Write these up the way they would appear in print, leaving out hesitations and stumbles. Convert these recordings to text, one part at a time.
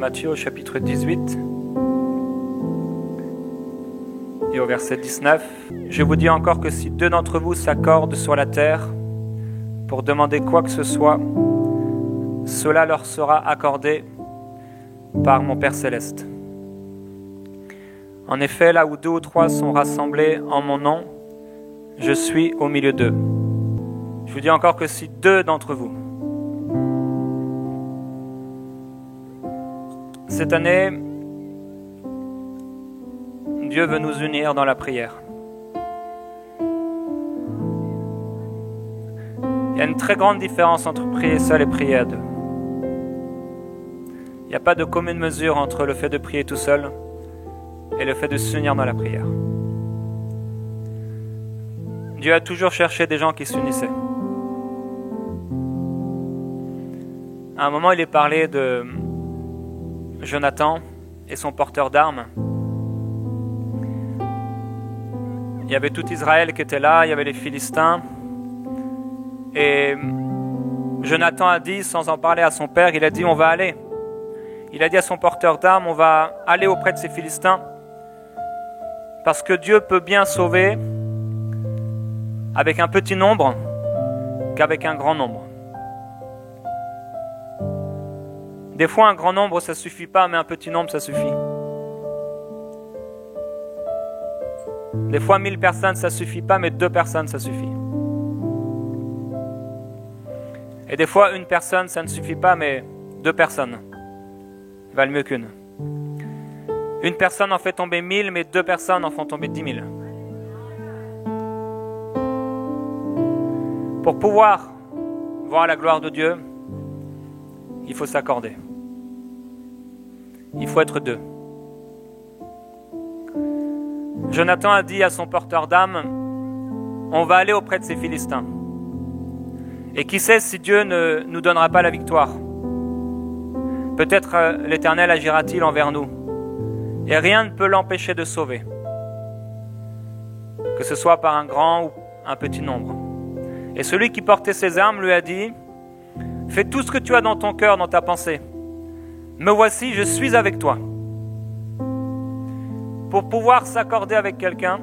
Matthieu au chapitre 18 et au verset 19. Je vous dis encore que si 2 d'entre vous s'accordent sur la terre pour demander quoi que ce soit, cela leur sera accordé par mon Père Céleste. En effet, là où 2 ou 3 sont rassemblés en mon nom, je suis au milieu d'eux. Je vous dis encore que si 2 d'entre vous. Cette année, Dieu veut nous unir dans la prière. Il y a une très grande différence entre prier seul et prier à 2. Il n'y a pas de commune mesure entre le fait de prier tout seul et le fait de s'unir dans la prière. Dieu a toujours cherché des gens qui s'unissaient. À un moment, il est parlé de Jonathan et son porteur d'armes. Il y avait tout Israël qui était là, il y avait les Philistins. Et Jonathan a dit, sans en parler à son père, il a dit on va aller. Il a dit à son porteur d'armes, on va aller auprès de ces Philistins. Parce que Dieu peut bien sauver avec un petit nombre qu'avec un grand nombre. Des fois, un grand nombre, ça ne suffit pas, mais un petit nombre, ça suffit. Des fois, 1000 personnes, ça ne suffit pas, mais 2 personnes, ça suffit. Et des fois, 1 personne, ça ne suffit pas, mais 2 personnes valent mieux qu'une. 1 personne en fait tomber 1000, mais 2 personnes en font tomber 10 000. Pour pouvoir voir la gloire de Dieu, il faut s'accorder. Il faut être 2. Jonathan a dit à son porteur d'âme, on va aller auprès de ces Philistins. Et qui sait si Dieu ne nous donnera pas la victoire. Peut-être l'Éternel agira-t-il envers nous. Et rien ne peut l'empêcher de sauver. Que ce soit par un grand ou un petit nombre. Et celui qui portait ses armes lui a dit, fais tout ce que tu as dans ton cœur, dans ta pensée. Me voici, je suis avec toi. Pour pouvoir s'accorder avec quelqu'un,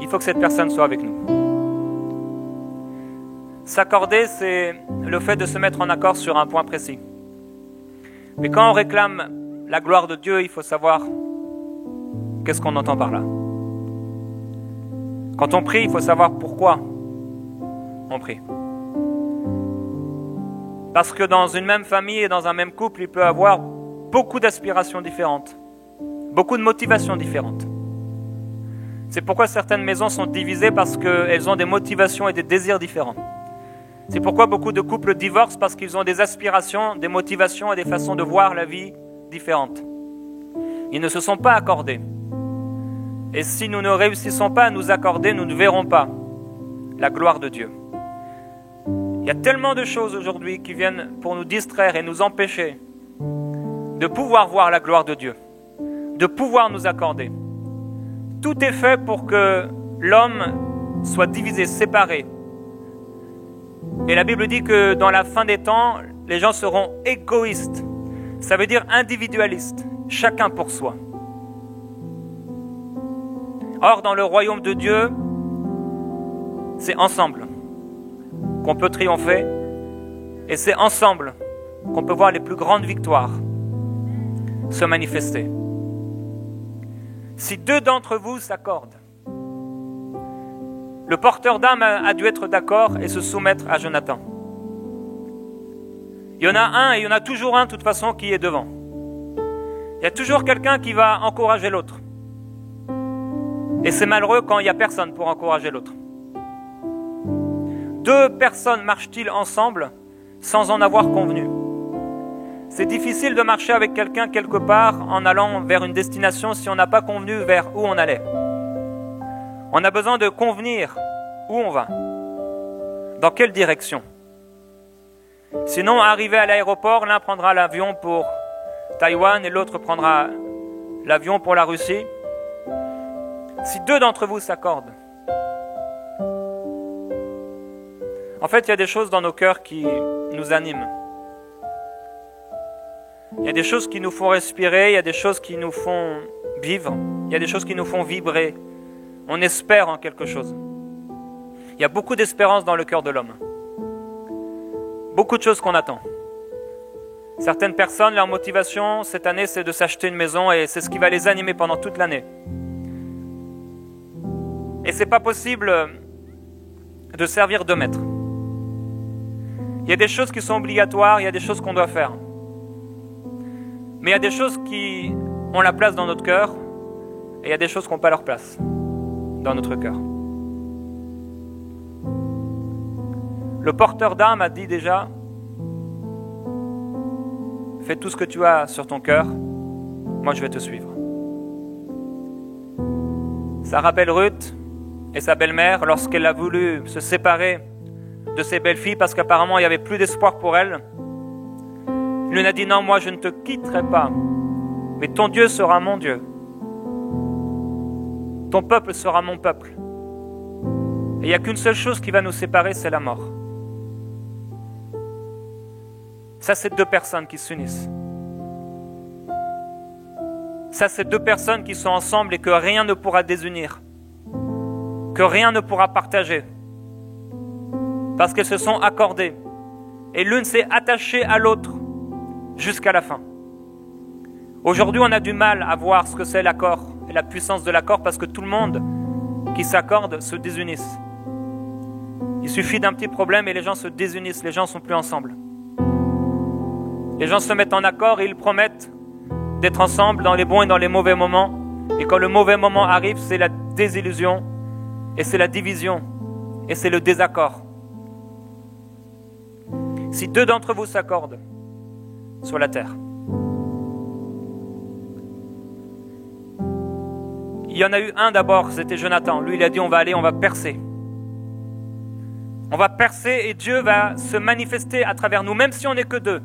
il faut que cette personne soit avec nous. S'accorder, c'est le fait de se mettre en accord sur un point précis. Mais quand on réclame la gloire de Dieu, il faut savoir qu'est-ce qu'on entend par là. Quand on prie, il faut savoir pourquoi on prie. Parce que dans une même famille et dans un même couple, il peut y avoir beaucoup d'aspirations différentes, beaucoup de motivations différentes. C'est pourquoi certaines maisons sont divisées, parce qu'elles ont des motivations et des désirs différents. C'est pourquoi beaucoup de couples divorcent, parce qu'ils ont des aspirations, des motivations et des façons de voir la vie différentes. Ils ne se sont pas accordés. Et si nous ne réussissons pas à nous accorder, nous ne verrons pas la gloire de Dieu. Il y a tellement de choses aujourd'hui qui viennent pour nous distraire et nous empêcher de pouvoir voir la gloire de Dieu, de pouvoir nous accorder. Tout est fait pour que l'homme soit divisé, séparé. Et la Bible dit que dans la fin des temps, les gens seront égoïstes. Ça veut dire individualistes, chacun pour soi. Or, dans le royaume de Dieu, c'est ensemble qu'on peut triompher, et c'est ensemble qu'on peut voir les plus grandes victoires se manifester. Si 2 d'entre vous s'accordent, le porteur d'âme a dû être d'accord et se soumettre à Jonathan. Il y en a un, et il y en a toujours un de toute façon qui est devant. Il y a toujours quelqu'un qui va encourager l'autre. Et c'est malheureux quand il n'y a personne pour encourager l'autre. 2 personnes marchent-ils ensemble sans en avoir convenu? C'est difficile de marcher avec quelqu'un quelque part en allant vers une destination si on n'a pas convenu vers où on allait. On a besoin de convenir où on va, dans quelle direction. Sinon, arrivé à l'aéroport, l'un prendra l'avion pour Taïwan et l'autre prendra l'avion pour la Russie. Si 2 d'entre vous s'accordent, en fait, il y a des choses dans nos cœurs qui nous animent. Il y a des choses qui nous font respirer, il y a des choses qui nous font vivre, il y a des choses qui nous font vibrer. On espère en quelque chose. Il y a beaucoup d'espérance dans le cœur de l'homme. Beaucoup de choses qu'on attend. Certaines personnes, leur motivation cette année, c'est de s'acheter une maison et c'est ce qui va les animer pendant toute l'année. Et c'est pas possible de servir de maître. Il y a des choses qui sont obligatoires, il y a des choses qu'on doit faire. Mais il y a des choses qui ont la place dans notre cœur et il y a des choses qui n'ont pas leur place dans notre cœur. Le porteur d'âme a dit déjà, fais tout ce que tu as sur ton cœur, moi je vais te suivre. Ça rappelle Ruth et sa belle-mère lorsqu'elle a voulu se séparer de ses belles-filles parce qu'apparemment il n'y avait plus d'espoir pour elle. Lui a dit non, moi je ne te quitterai pas, mais ton Dieu sera mon Dieu. Ton peuple sera mon peuple. Et il n'y a qu'une seule chose qui va nous séparer, c'est la mort. Ça, c'est deux personnes qui s'unissent. Ça, c'est deux personnes qui sont ensemble et que rien ne pourra désunir, que rien ne pourra partager, parce qu'elles se sont accordées. Et l'une s'est attachée à l'autre jusqu'à la fin. Aujourd'hui, on a du mal à voir ce que c'est l'accord et la puissance de l'accord parce que tout le monde qui s'accorde se désunissent. Il suffit d'un petit problème et les gens se désunissent, les gens ne sont plus ensemble. Les gens se mettent en accord et ils promettent d'être ensemble dans les bons et dans les mauvais moments. Et quand le mauvais moment arrive, c'est la désillusion et c'est la division et c'est le désaccord. Si deux d'entre vous s'accordent sur la terre, il y en a eu un d'abord, c'était Jonathan. Lui, il a dit on va aller, on va percer. On va percer et Dieu va se manifester à travers nous, même si on n'est que deux.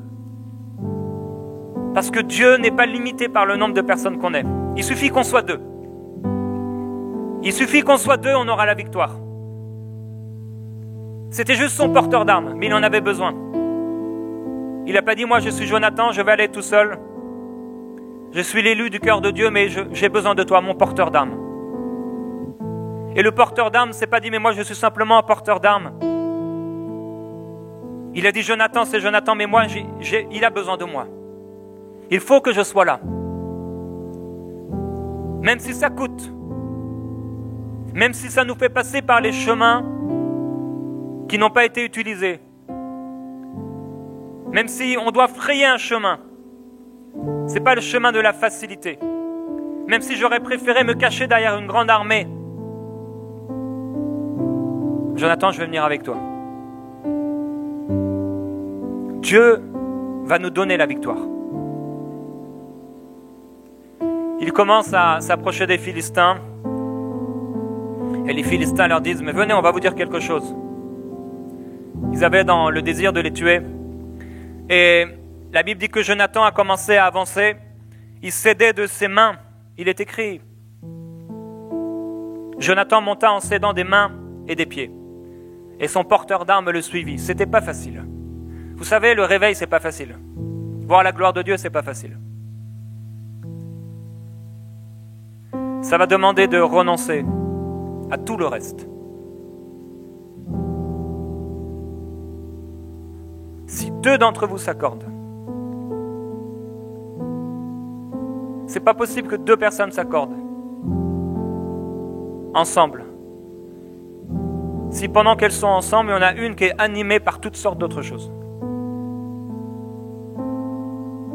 Parce que Dieu n'est pas limité par le nombre de personnes qu'on est. Il suffit qu'on soit deux. Il suffit qu'on soit deux, on aura la victoire. C'était juste son porteur d'armes, mais il en avait besoin. Il n'a pas dit, moi je suis Jonathan, je vais aller tout seul. Je suis l'élu du cœur de Dieu, mais j'ai besoin de toi, mon porteur d'armes. Et le porteur d'armes ne s'est pas dit, mais moi je suis simplement un porteur d'armes. Il a dit, Jonathan, c'est Jonathan, mais moi, il a besoin de moi. Il faut que je sois là. Même si ça coûte. Même si ça nous fait passer par les chemins qui n'ont pas été utilisés. Même si on doit frayer un chemin. Ce n'est pas le chemin de la facilité. Même si j'aurais préféré me cacher derrière une grande armée. Jonathan, je vais venir avec toi. Dieu va nous donner la victoire. Il commence à s'approcher des Philistins. Et les Philistins leur disent, mais venez, on va vous dire quelque chose. Ils avaient dans le désir de les tuer. Et la Bible dit que Jonathan a commencé à avancer. Il cédait de ses mains. Il est écrit. Jonathan monta en cédant des mains et des pieds. Et son porteur d'armes le suivit. C'était pas facile. Vous savez, le réveil, c'est pas facile. Voir la gloire de Dieu, c'est pas facile. Ça va demander de renoncer à tout le reste. Si deux d'entre vous s'accordent, c'est pas possible que deux personnes s'accordent ensemble. Si pendant qu'elles sont ensemble, il y en a une qui est animée par toutes sortes d'autres choses.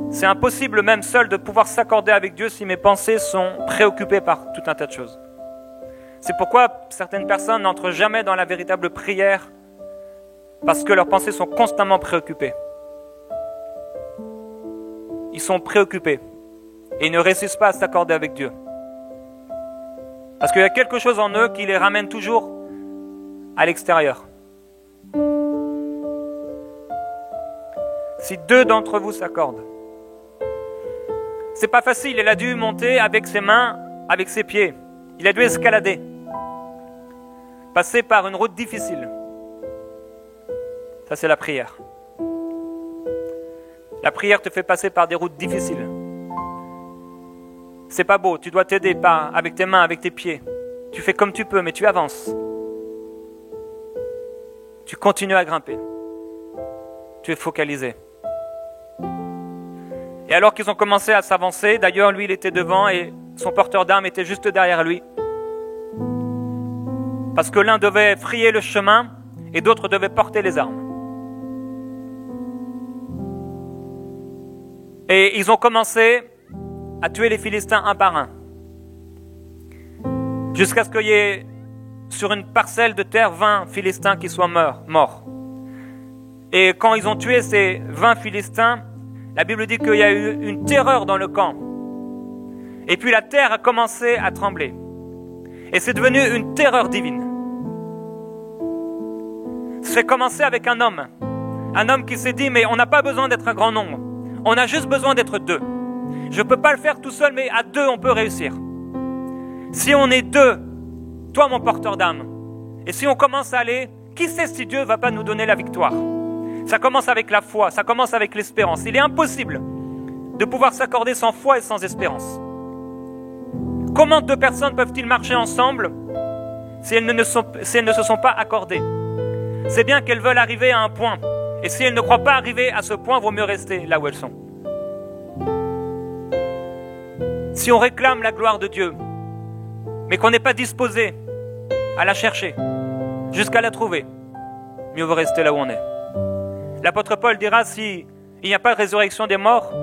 C'est impossible même seul de pouvoir s'accorder avec Dieu si mes pensées sont préoccupées par tout un tas de choses. C'est pourquoi certaines personnes n'entrent jamais dans la véritable prière parce que leurs pensées sont constamment préoccupées. Ils sont préoccupés et ils ne réussissent pas à s'accorder avec Dieu. Parce qu'il y a quelque chose en eux qui les ramène toujours à l'extérieur. Si deux d'entre vous s'accordent, c'est pas facile, il a dû monter avec ses mains, avec ses pieds. Il a dû escalader. Passer par une route difficile. Ça, c'est la prière. La prière te fait passer par des routes difficiles. C'est pas beau, tu dois t'aider avec tes mains, avec tes pieds. Tu fais comme tu peux, mais tu avances. Tu continues à grimper. Tu es focalisé. Et alors qu'ils ont commencé à s'avancer, d'ailleurs lui il était devant et son porteur d'armes était juste derrière lui. Parce que l'un devait frayer le chemin et d'autres devaient porter les armes. Et ils ont commencé à tuer les Philistins un par un. Jusqu'à ce qu'il y ait sur une parcelle de terre 20 Philistins qui soient morts. Et quand ils ont tué ces 20 Philistins, la Bible dit qu'il y a eu une terreur dans le camp. Et puis la terre a commencé à trembler. Et c'est devenu une terreur divine. C'est commencé avec un homme. Un homme qui s'est dit, mais on n'a pas besoin d'être un grand nombre. On a juste besoin d'être 2. Je ne peux pas le faire tout seul, mais à 2, on peut réussir. Si on est 2, toi mon porteur d'âme, et si on commence à aller, qui sait si Dieu ne va pas nous donner la victoire? Ça commence avec la foi, ça commence avec l'espérance. Il est impossible de pouvoir s'accorder sans foi et sans espérance. Comment 2 personnes peuvent-ils marcher ensemble si elles ne se sont pas accordées? C'est bien qu'elles veulent arriver à un point. Et si elles ne croient pas arriver à ce point, il vaut mieux rester là où elles sont. Si on réclame la gloire de Dieu, mais qu'on n'est pas disposé à la chercher, jusqu'à la trouver, mieux vaut rester là où on est. L'apôtre Paul dira, s'il n'y a pas de résurrection des morts,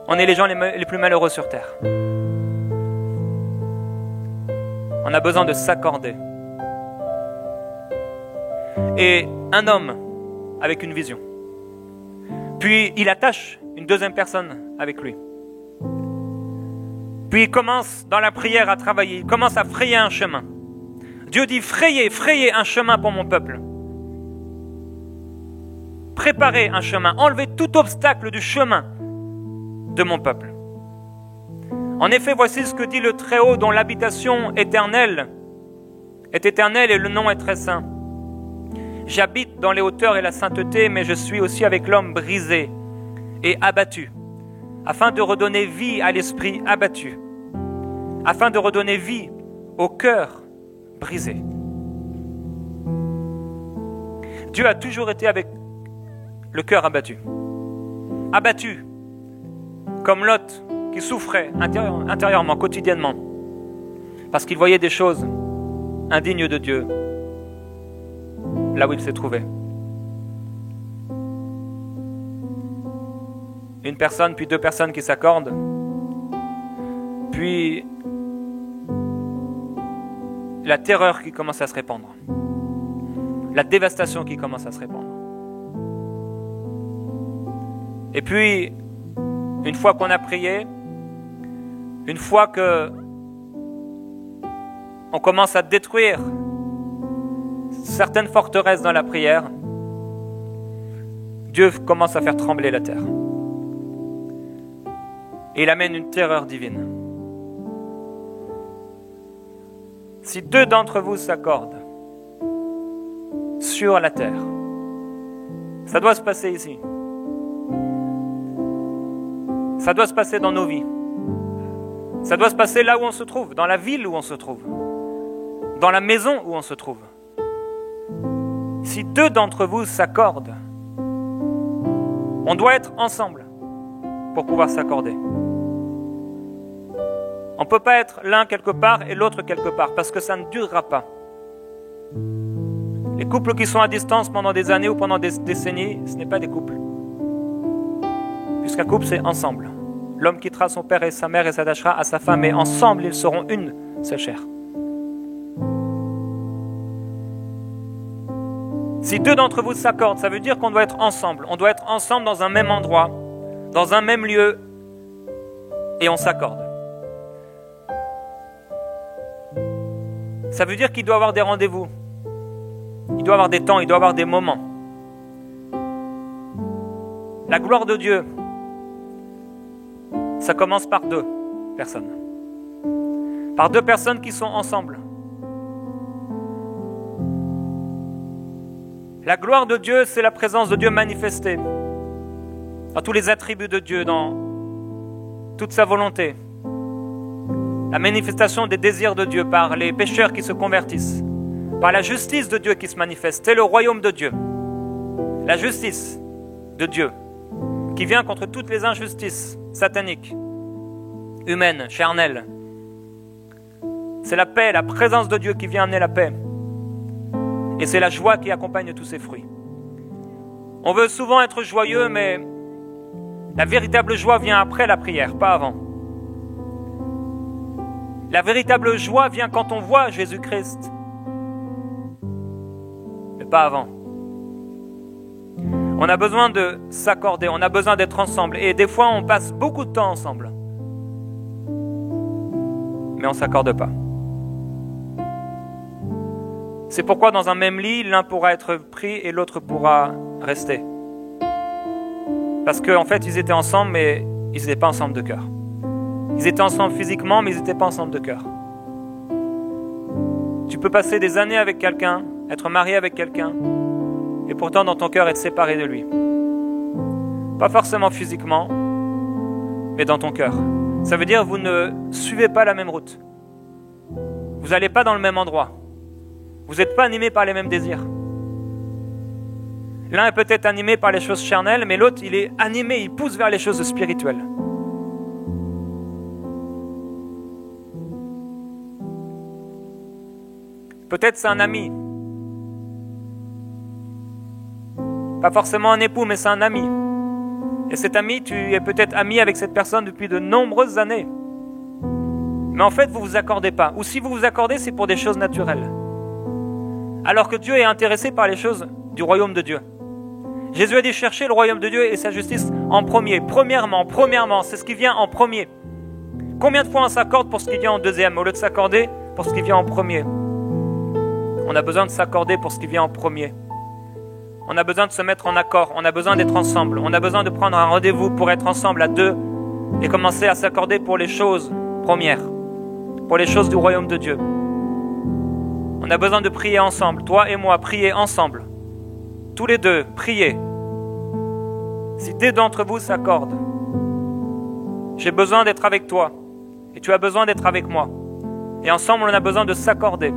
on est les gens les plus malheureux sur terre. On a besoin de s'accorder. Et un homme avec une vision. Puis il attache une 2e personne avec lui. Puis il commence dans la prière à travailler. Il commence à frayer un chemin. Dieu dit, frayez un chemin pour mon peuple. Préparez un chemin. Enlevez tout obstacle du chemin de mon peuple. En effet, voici ce que dit le Très-Haut, dont l'habitation éternelle est éternelle et le nom est très saint. J'habite dans les hauteurs et la sainteté, mais je suis aussi avec l'homme brisé et abattu, afin de redonner vie à l'esprit abattu, afin de redonner vie au cœur brisé. Dieu a toujours été avec le cœur abattu. Abattu, comme Lot qui souffrait intérieurement, quotidiennement, parce qu'il voyait des choses indignes de Dieu, là où il s'est trouvé. Une personne, puis 2 personnes qui s'accordent, puis la terreur qui commence à se répandre, la dévastation qui commence à se répandre. Et puis, une fois qu'on a prié, une fois que on commence à détruire certaines forteresses dans la prière, Dieu commence à faire trembler la terre. Et il amène une terreur divine. Si 2 d'entre vous s'accordent sur la terre, ça doit se passer ici. Ça doit se passer dans nos vies. Ça doit se passer là où on se trouve, dans la ville où on se trouve, dans la maison où on se trouve. Si 2 d'entre vous s'accordent, on doit être ensemble pour pouvoir s'accorder. On ne peut pas être l'un quelque part et l'autre quelque part, parce que ça ne durera pas. Les couples qui sont à distance pendant des années ou pendant des décennies, ce n'est pas des couples. Puisqu'un couple, c'est ensemble. L'homme quittera son père et sa mère et s'attachera à sa femme, et ensemble, ils seront une seule chair. Si 2 d'entre vous s'accordent, ça veut dire qu'on doit être ensemble. On doit être ensemble dans un même endroit, dans un même lieu, et on s'accorde. Ça veut dire qu'il doit y avoir des rendez-vous. Il doit y avoir des temps, il doit y avoir des moments. La gloire de Dieu, ça commence par 2 personnes. Par 2 personnes qui sont ensemble. La gloire de Dieu, c'est la présence de Dieu manifestée. dans tous les attributs de Dieu, dans toute sa volonté. La manifestation des désirs de Dieu par les pécheurs qui se convertissent, par la justice de Dieu qui se manifeste. C'est le royaume de Dieu. La justice de Dieu qui vient contre toutes les injustices sataniques, humaines, charnelles. C'est la paix, la présence de Dieu qui vient amener la paix. Et c'est la joie qui accompagne tous ces fruits. On veut souvent être joyeux, mais la véritable joie vient après la prière, pas avant. La véritable joie vient quand on voit Jésus-Christ, mais pas avant. On a besoin de s'accorder, on a besoin d'être ensemble. Et des fois, on passe beaucoup de temps ensemble. Mais on ne s'accorde pas. C'est pourquoi dans un même lit, l'un pourra être pris et l'autre pourra rester. Parce qu'en fait, ils étaient ensemble, mais ils n'étaient pas ensemble de cœur. Ils étaient ensemble physiquement, mais ils n'étaient pas ensemble de cœur. Tu peux passer des années avec quelqu'un, être marié avec quelqu'un, et pourtant dans ton cœur être séparé de lui. Pas forcément physiquement, mais dans ton cœur. Ça veut dire que vous ne suivez pas la même route. Vous n'allez pas dans le même endroit. Vous n'êtes pas animé par les mêmes désirs. L'un est peut-être animé par les choses charnelles, mais l'autre, il est animé, il pousse vers les choses spirituelles. Peut-être c'est un ami. Pas forcément un époux, mais c'est un ami. Et cet ami, tu es peut-être ami avec cette personne depuis de nombreuses années. Mais en fait, vous ne vous accordez pas. Ou si vous vous accordez, c'est pour des choses naturelles. Alors que Dieu est intéressé par les choses du royaume de Dieu. Jésus a dit chercher le royaume de Dieu et sa justice en premier. Premièrement, c'est ce qui vient en premier. Combien de fois on s'accorde pour ce qui vient en deuxième, au lieu de s'accorder pour ce qui vient en premier? On a besoin de s'accorder pour ce qui vient en premier. On a besoin de se mettre en accord, on a besoin d'être ensemble, on a besoin de prendre un rendez-vous pour être ensemble à deux et commencer à s'accorder pour les choses premières, pour les choses du royaume de Dieu. On a besoin de prier ensemble, toi et moi, prier ensemble. Tous les deux, prier. Si deux d'entre vous s'accordent, j'ai besoin d'être avec toi et tu as besoin d'être avec moi. Et ensemble, on a besoin de s'accorder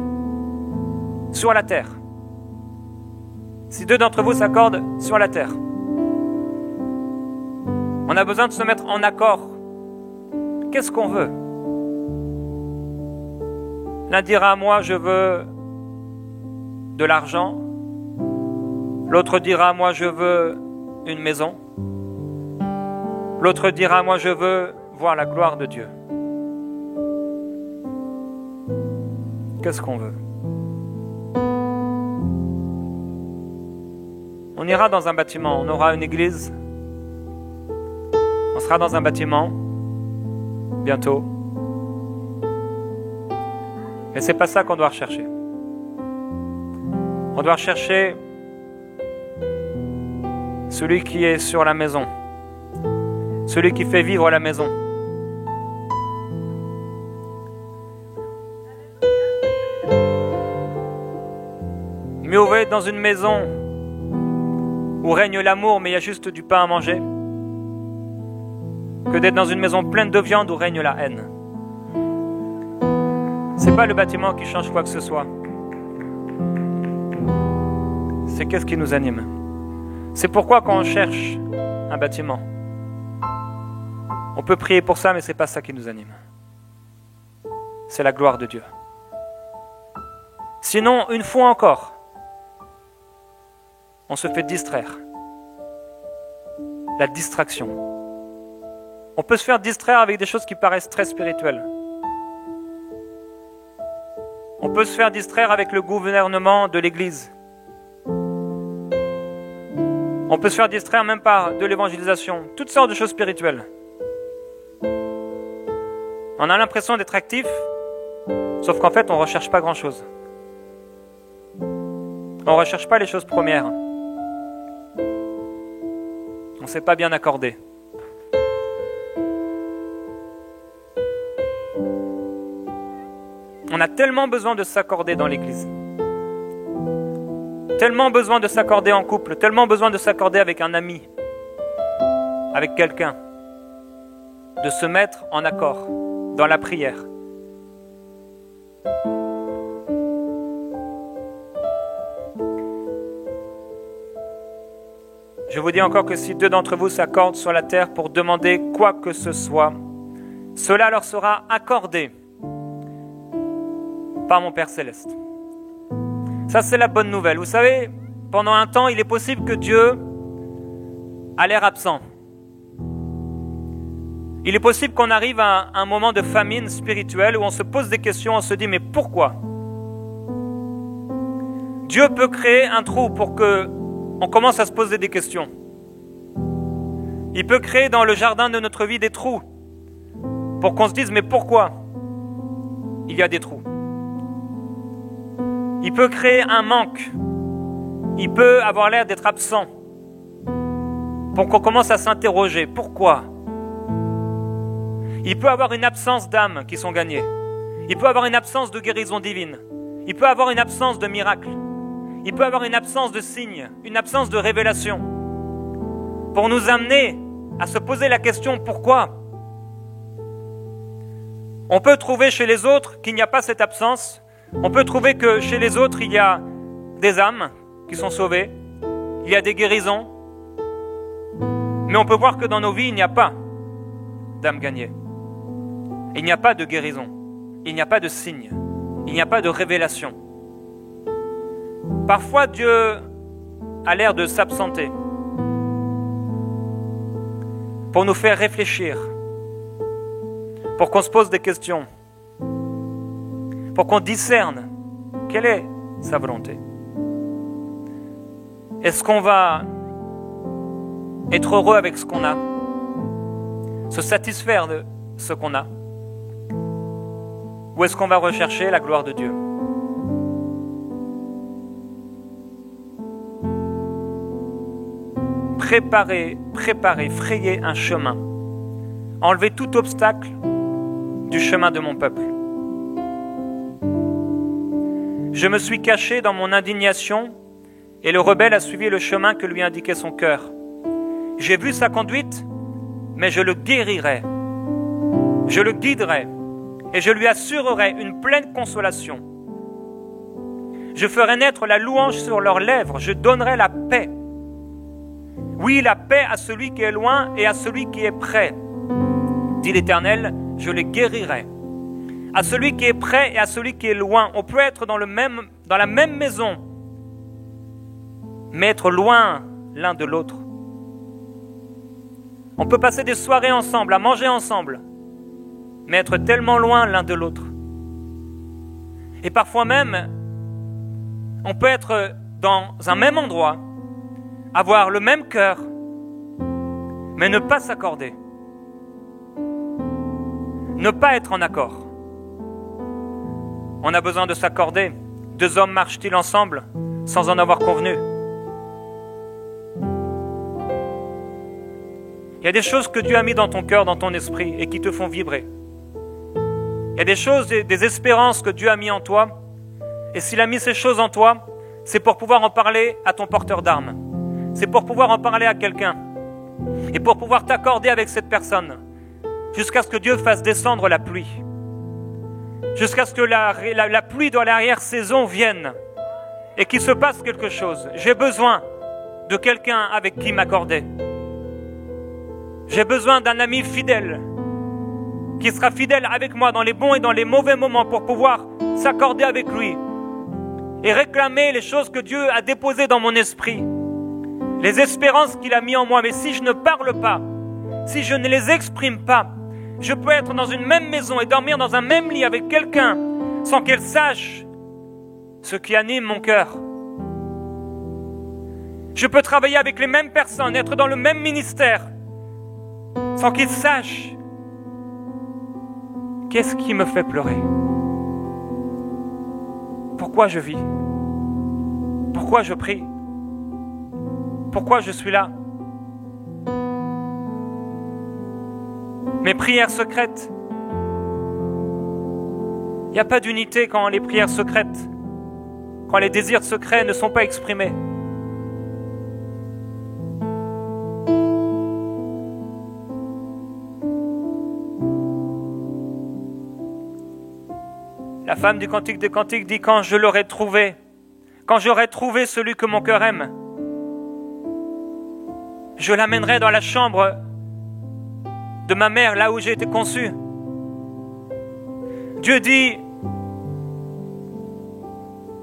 sur la terre. Si deux d'entre vous s'accordent sur la terre, on a besoin de se mettre en accord. Qu'est-ce qu'on veut? L'un dira, moi je veux de l'argent. L'autre dira, moi je veux une maison. L'autre dira, moi je veux voir la gloire de Dieu. Qu'est-ce qu'on veut? On ira dans un bâtiment, on aura une église. On sera dans un bâtiment, bientôt. Mais c'est pas ça qu'on doit rechercher. On doit rechercher celui qui est sur la maison, celui qui fait vivre la maison. Mieux vaut être dans une maison où règne l'amour, mais il y a juste du pain à manger, que d'être dans une maison pleine de viande où règne la haine. C'est pas le bâtiment qui change quoi que ce soit. C'est qu'est-ce qui nous anime. C'est pourquoi quand on cherche un bâtiment, on peut prier pour ça, mais c'est pas ça qui nous anime. C'est la gloire de Dieu. Sinon, une fois encore, on se fait distraire. La distraction. On peut se faire distraire avec des choses qui paraissent très spirituelles. On peut se faire distraire avec le gouvernement de l'Église. On peut se faire distraire même par de l'évangélisation. Toutes sortes de choses spirituelles. On a l'impression d'être actif, sauf qu'en fait, on ne recherche pas grand-chose. On ne recherche pas les choses premières. On ne s'est pas bien accordé. On a tellement besoin de s'accorder dans l'Église. Tellement besoin de s'accorder en couple, tellement besoin de s'accorder avec un ami. avec quelqu'un, de se mettre en accord dans la prière. Je vous dis encore que si 2 d'entre vous s'accordent sur la terre pour demander quoi que ce soit, cela leur sera accordé par mon Père Céleste. Ça, c'est la bonne nouvelle. Vous savez, pendant un temps, il est possible que Dieu a l'air absent. Il est possible qu'on arrive à un moment de famine spirituelle où on se pose des questions, on se dit, mais pourquoi ? Dieu peut créer un trou pour que on commence à se poser des questions. Il peut créer dans le jardin de notre vie des trous pour qu'on se dise, mais pourquoi il y a des trous ? Il peut créer un manque. Il peut avoir l'air d'être absent pour qu'on commence à s'interroger. Pourquoi ? Il peut avoir une absence d'âmes qui sont gagnées. Il peut avoir une absence de guérison divine. Il peut avoir une absence de miracle. Il peut avoir une absence de signes, une absence de révélation. Pour nous amener à se poser la question pourquoi ? On peut trouver chez les autres qu'il n'y a pas cette absence. On peut trouver que chez les autres, il y a des âmes qui sont sauvées. Il y a des guérisons. Mais on peut voir que dans nos vies, il n'y a pas d'âmes gagnées. Il n'y a pas de guérison. Il n'y a pas de signe. Il n'y a pas de révélation. Parfois, Dieu a l'air de s'absenter pour nous faire réfléchir, pour qu'on se pose des questions, pour qu'on discerne quelle est sa volonté. Est-ce qu'on va être heureux avec ce qu'on a, se satisfaire de ce qu'on a, ou est-ce qu'on va rechercher la gloire de Dieu ? Préparez, frayez un chemin. Enlevez tout obstacle du chemin de mon peuple. Je me suis caché dans mon indignation et le rebelle a suivi le chemin que lui indiquait son cœur. J'ai vu sa conduite, mais je le guérirai. Je le guiderai et je lui assurerai une pleine consolation. Je ferai naître la louange sur leurs lèvres, je donnerai la paix. Oui, la paix à celui qui est loin et à celui qui est près. Dit l'Éternel, je les guérirai. À celui qui est près et à celui qui est loin. On peut être dans la même maison, mais être loin l'un de l'autre. On peut passer des soirées ensemble, à manger ensemble, mais être tellement loin l'un de l'autre. Et parfois même, on peut être dans un même endroit, avoir le même cœur, mais ne pas s'accorder. Ne pas être en accord. On a besoin de s'accorder. 2 hommes marchent-ils ensemble sans en avoir convenu ? Il y a des choses que Dieu a mis dans ton cœur, dans ton esprit et qui te font vibrer. Il y a des choses, des espérances que Dieu a mis en toi. Et s'il a mis ces choses en toi, c'est pour pouvoir en parler à ton porteur d'armes. C'est pour pouvoir en parler à quelqu'un. Et pour pouvoir t'accorder avec cette personne. Jusqu'à ce que Dieu fasse descendre la pluie. Jusqu'à ce que la pluie dans l'arrière-saison vienne. Et qu'il se passe quelque chose. J'ai besoin de quelqu'un avec qui m'accorder. J'ai besoin d'un ami fidèle. Qui sera fidèle avec moi dans les bons et dans les mauvais moments pour pouvoir s'accorder avec lui. Et réclamer les choses que Dieu a déposées dans mon esprit. Les espérances qu'il a mis en moi. Mais si je ne parle pas, si je ne les exprime pas, je peux être dans une même maison et dormir dans un même lit avec quelqu'un sans qu'elle sache ce qui anime mon cœur. Je peux travailler avec les mêmes personnes, être dans le même ministère sans qu'ils sachent qu'est-ce qui me fait pleurer. Pourquoi je vis? Pourquoi je prie? Pourquoi je suis là? Mes prières secrètes. Il n'y a pas d'unité quand les prières secrètes, quand les désirs secrets ne sont pas exprimés. La femme du Cantique des Cantiques dit, quand je l'aurai trouvé, quand j'aurai trouvé celui que mon cœur aime, je l'amènerai dans la chambre de ma mère, là où j'ai été conçu. Dieu dit,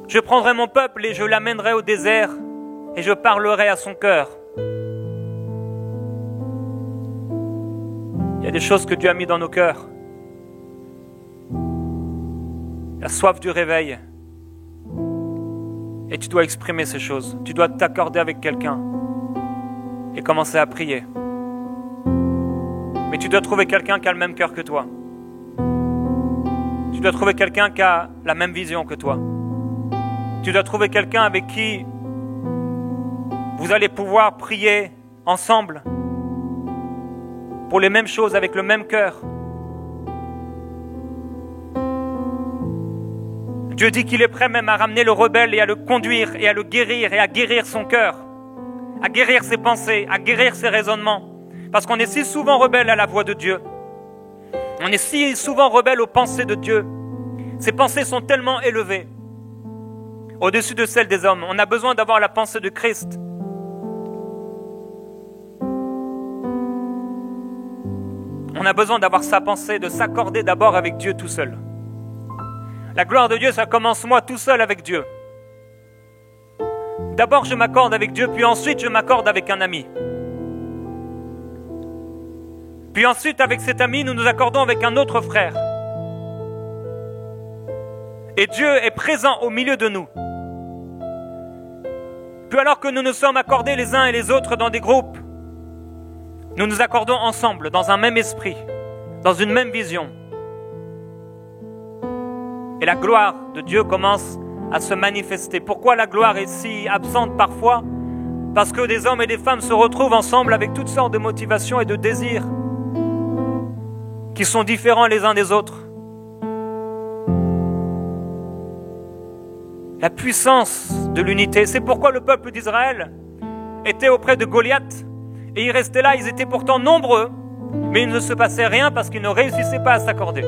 je prendrai mon peuple et je l'amènerai au désert et je parlerai à son cœur. Il y a des choses que Dieu a mis dans nos cœurs. La soif du réveil. Et tu dois exprimer ces choses. Tu dois t'accorder avec quelqu'un et commencer à prier. Mais tu dois trouver quelqu'un qui a le même cœur que toi. Tu dois trouver quelqu'un qui a la même vision que toi. Tu dois trouver quelqu'un avec qui vous allez pouvoir prier ensemble pour les mêmes choses, avec le même cœur. Dieu dit qu'il est prêt même à ramener le rebelle et à le conduire et à le guérir et à guérir son cœur, à guérir ses pensées, à guérir ses raisonnements. Parce qu'on est si souvent rebelle à la voix de Dieu. On est si souvent rebelle aux pensées de Dieu. Ces pensées sont tellement élevées, au-dessus de celles des hommes. On a besoin d'avoir la pensée de Christ. On a besoin d'avoir sa pensée, de s'accorder d'abord avec Dieu tout seul. La gloire de Dieu, ça commence moi tout seul avec Dieu. D'abord je m'accorde avec Dieu, puis ensuite je m'accorde avec un ami. Puis ensuite avec cet ami, nous nous accordons avec un autre frère. Et Dieu est présent au milieu de nous. Puis alors que nous nous sommes accordés les uns et les autres dans des groupes, nous nous accordons ensemble, dans un même esprit, dans une même vision. Et la gloire de Dieu commence à se manifester. Pourquoi la gloire est si absente parfois? Parce que des hommes et des femmes se retrouvent ensemble avec toutes sortes de motivations et de désirs qui sont différents les uns des autres. La puissance de l'unité, c'est pourquoi le peuple d'Israël était auprès de Goliath. Et ils restaient là, ils étaient pourtant nombreux, mais il ne se passait rien parce qu'ils ne réussissaient pas à s'accorder.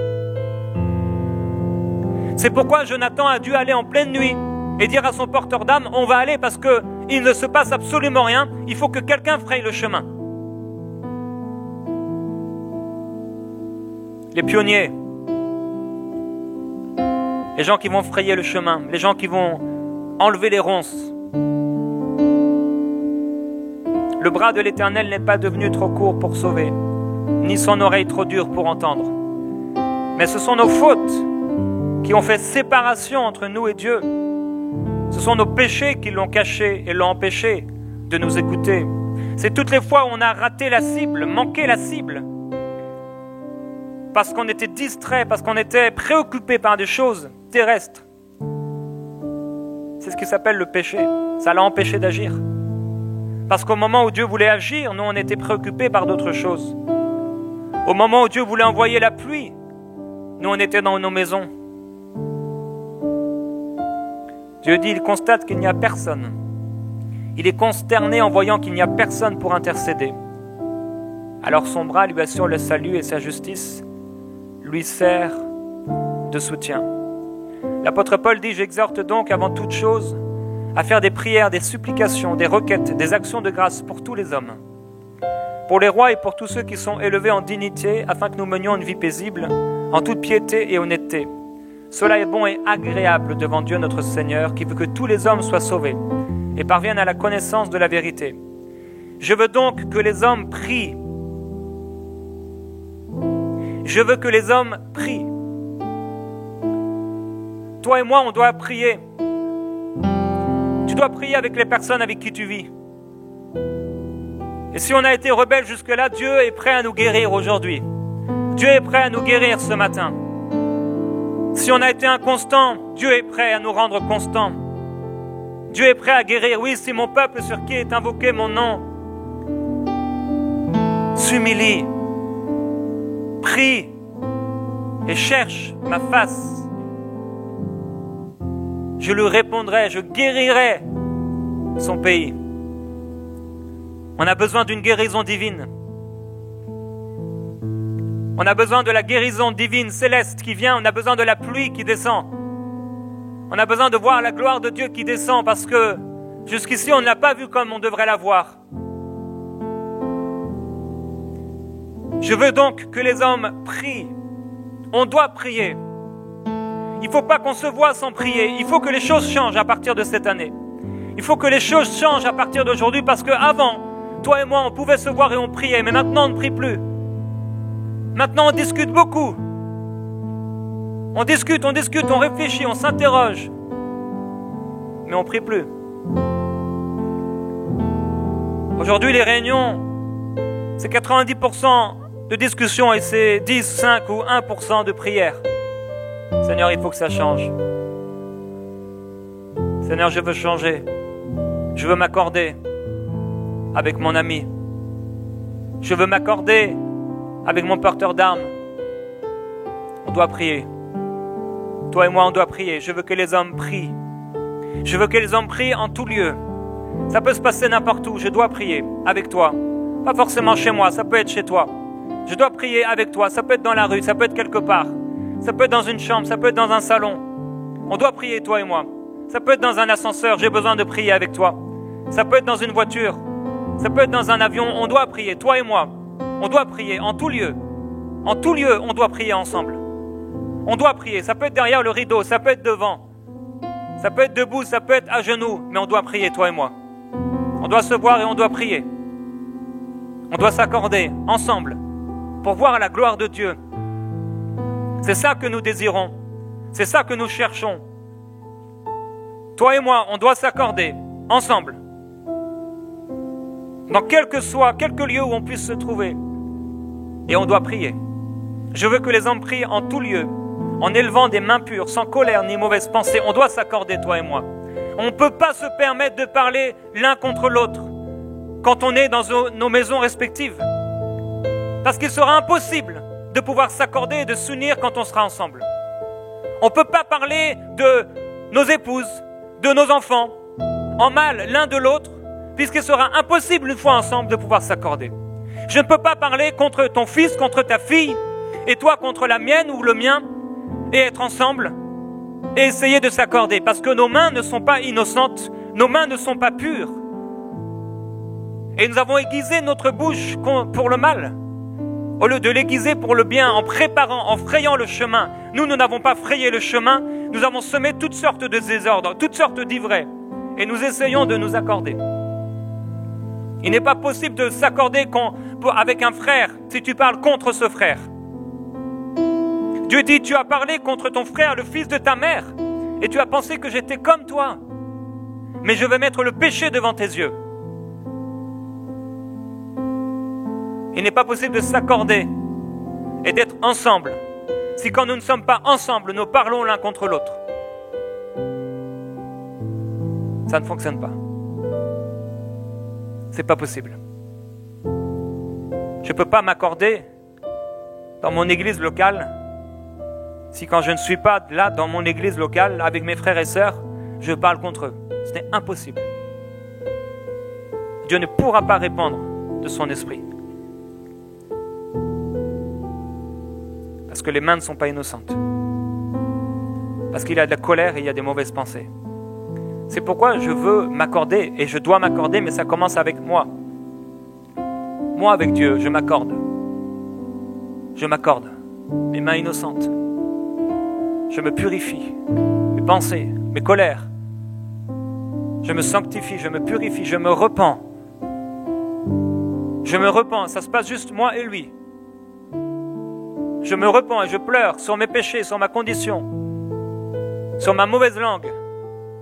C'est pourquoi Jonathan a dû aller en pleine nuit et dire à son porteur d'âme, on va aller parce qu'il ne se passe absolument rien, il faut que quelqu'un fraye le chemin. Les pionniers, les gens qui vont frayer le chemin, les gens qui vont enlever les ronces. Le bras de l'Éternel n'est pas devenu trop court pour sauver, ni son oreille trop dure pour entendre. Mais ce sont nos fautes qui ont fait séparation entre nous et Dieu. Ce sont nos péchés qui l'ont caché et l'ont empêché de nous écouter. C'est toutes les fois où on a raté la cible, manqué la cible, parce qu'on était distrait, parce qu'on était préoccupé par des choses terrestres. C'est ce qui s'appelle le péché. Ça l'a empêché d'agir. Parce qu'au moment où Dieu voulait agir, nous on était préoccupés par d'autres choses. Au moment où Dieu voulait envoyer la pluie, nous on était dans nos maisons. Dieu dit, il constate qu'il n'y a personne. Il est consterné en voyant qu'il n'y a personne pour intercéder. Alors son bras lui assure le salut et sa justice lui sert de soutien. L'apôtre Paul dit, j'exhorte donc avant toute chose à faire des prières, des supplications, des requêtes, des actions de grâce pour tous les hommes, pour les rois et pour tous ceux qui sont élevés en dignité, afin que nous menions une vie paisible, en toute piété et honnêteté. Cela est bon et agréable devant Dieu notre Seigneur, qui veut que tous les hommes soient sauvés et parviennent à la connaissance de la vérité. Je veux donc que les hommes prient. Je veux que les hommes prient. Toi et moi, on doit prier. Tu dois prier avec les personnes avec qui tu vis. Et si on a été rebelle jusque-là, Dieu est prêt à nous guérir aujourd'hui. Dieu est prêt à nous guérir ce matin. Si on a été inconstant, Dieu est prêt à nous rendre constants. Dieu est prêt à guérir. Oui, si mon peuple sur qui est invoqué mon nom s'humilie, prie et cherche ma face, je lui répondrai, je guérirai son pays. On a besoin d'une guérison divine. On a besoin de la guérison divine, céleste qui vient. On a besoin de la pluie qui descend. On a besoin de voir la gloire de Dieu qui descend parce que jusqu'ici, on ne l'a pas vu comme on devrait la voir. Je veux donc que les hommes prient. On doit prier. Il ne faut pas qu'on se voie sans prier. Il faut que les choses changent à partir de cette année. Il faut que les choses changent à partir d'aujourd'hui parce qu'avant, toi et moi, on pouvait se voir et on priait. Mais maintenant, on ne prie plus. Maintenant, on discute beaucoup. On discute, on réfléchit, on s'interroge. Mais on ne prie plus. Aujourd'hui, les réunions, c'est 90% de discussion et c'est 10, 5 ou 1% de prière. Seigneur, il faut que ça change. Seigneur, je veux changer. Je veux m'accorder avec mon ami. Je veux m'accorder avec mon porteur d'armes. On doit prier. Toi et moi, on doit prier. Je veux que les hommes prient. Je veux que les hommes prient en tout lieu. Ça peut se passer n'importe où. Je dois prier avec toi. Pas forcément chez moi, ça peut être chez toi. Je dois prier avec toi. Ça peut être dans la rue, ça peut être quelque part. Ça peut être dans une chambre, ça peut être dans un salon. On doit prier, toi et moi. Ça peut être dans un ascenseur, j'ai besoin de prier avec toi. Ça peut être dans une voiture. Ça peut être dans un avion, on doit prier, toi et moi. On doit prier en tout lieu. En tout lieu, on doit prier ensemble. On doit prier, ça peut être derrière le rideau, ça peut être devant. Ça peut être debout, ça peut être à genoux, mais on doit prier, toi et moi. On doit se voir et on doit prier. On doit s'accorder ensemble pour voir la gloire de Dieu. C'est ça que nous désirons. C'est ça que nous cherchons. Toi et moi, on doit s'accorder ensemble. Dans quelque lieu où on puisse se trouver. Et on doit prier. Je veux que les hommes prient en tout lieu, en élevant des mains pures, sans colère ni mauvaise pensée. On doit s'accorder, toi et moi. On ne peut pas se permettre de parler l'un contre l'autre quand on est dans nos maisons respectives. Parce qu'il sera impossible de pouvoir s'accorder et de s'unir quand on sera ensemble. On ne peut pas parler de nos épouses, de nos enfants, en mal l'un de l'autre, puisqu'il sera impossible une fois ensemble de pouvoir s'accorder. Je ne peux pas parler contre ton fils, contre ta fille, et toi contre la mienne ou le mien, et être ensemble, et essayer de s'accorder, parce que nos mains ne sont pas innocentes, nos mains ne sont pas pures. Et nous avons aiguisé notre bouche pour le mal, au lieu de l'aiguiser pour le bien, en préparant, en frayant le chemin. Nous n'avons pas frayé le chemin, nous avons semé toutes sortes de désordres, toutes sortes d'ivraies, et nous essayons de nous accorder. Il n'est pas possible de s'accorder avec un frère si tu parles contre ce frère. Dieu dit, tu as parlé contre ton frère, le fils de ta mère, et tu as pensé que j'étais comme toi. Mais je vais mettre le péché devant tes yeux. Il n'est pas possible de s'accorder et d'être ensemble si quand nous ne sommes pas ensemble, nous parlons l'un contre l'autre. Ça ne fonctionne pas. C'est pas possible. Je ne peux pas m'accorder dans mon église locale si quand je ne suis pas là dans mon église locale avec mes frères et sœurs, je parle contre eux. Ce n'est impossible. Dieu ne pourra pas répandre de son esprit. Parce que les mains ne sont pas innocentes. Parce qu'il y a de la colère et il y a des mauvaises pensées. C'est pourquoi je veux m'accorder, et je dois m'accorder, mais ça commence avec moi. Moi avec Dieu, je m'accorde. Je m'accorde. Mes mains innocentes. Je me purifie. Mes pensées, mes colères. Je me sanctifie, je me purifie, je me repens. Je me repens, ça se passe juste moi et lui. Je me repens et je pleure sur mes péchés, sur ma condition, sur ma mauvaise langue,